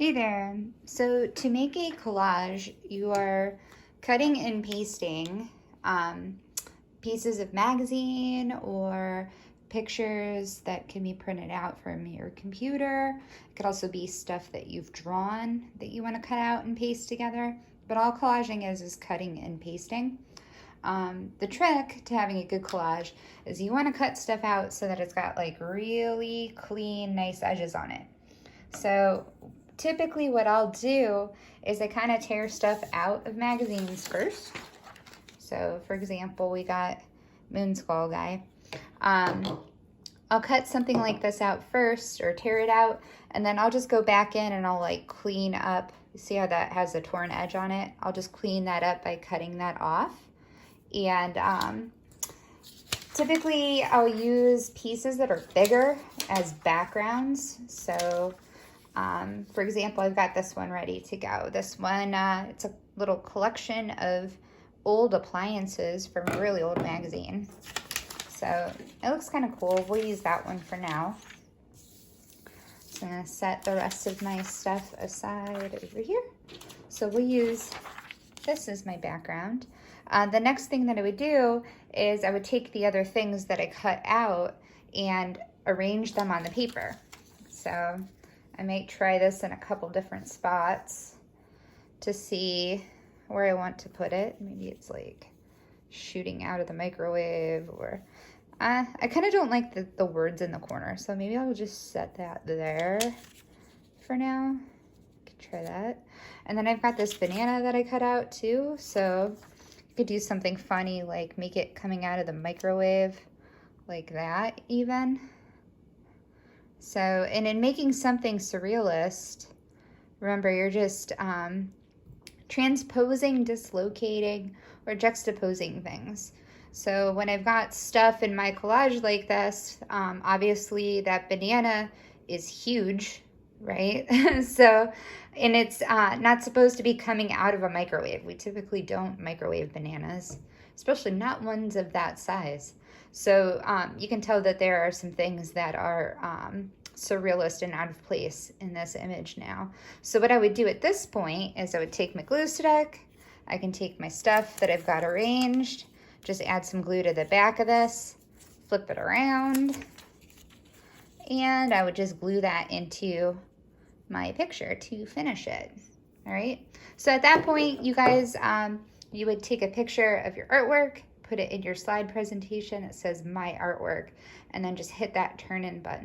Hey there. So to make a collage, you are cutting and pasting pieces of magazine or pictures that can be printed out from your computer. It could also be stuff that you've drawn that you want to cut out and paste together. But all collaging is cutting and pasting. The trick to having a good collage is you want to cut stuff out so that it's got like really clean, nice edges on it. So typically what I'll do is I kind of tear stuff out of magazines first. So for example, we got Moon Skull guy. I'll cut something like this out first or tear it out, and then I'll just go back in and I'll like clean up. See how that has a torn edge on it? I'll just clean that up by cutting that off. And typically I'll use pieces that are bigger as backgrounds. So for example, I've got this one ready to go. This one, it's a little collection of old appliances from a really old magazine. So it looks kind of cool. We'll use that one for now. So I'm gonna set the rest of my stuff aside over here. So we'll use this as my background. The next thing that I would do is I would take the other things that I cut out and arrange them on the paper. So I might try this in a couple different spots to see where I want to put it. Maybe it's like shooting out of the microwave, or I kind of don't like the words in the corner, so maybe I'll just set that there for now. Could try that. And then I've got this banana that I cut out too, so I could do something funny like make it coming out of the microwave like that even. So, and in making something surrealist, remember you're just transposing, dislocating, or juxtaposing things. So when I've got stuff in my collage like this, obviously that banana is huge, right? So, and it's not supposed to be coming out of a microwave. We typically don't microwave bananas, especially not ones of that size. So you can tell that there are some things that are surrealist and out of place in this image now. So what I would do at this point is I would take my glue stick. I can take my stuff that I've got arranged, just add some glue to the back of this, flip it around, and I would just glue that into my picture to finish it. All right. So at that point, you guys, you would take a picture of your artwork, put it in your slide presentation. It says my artwork, and then just hit that turn in button.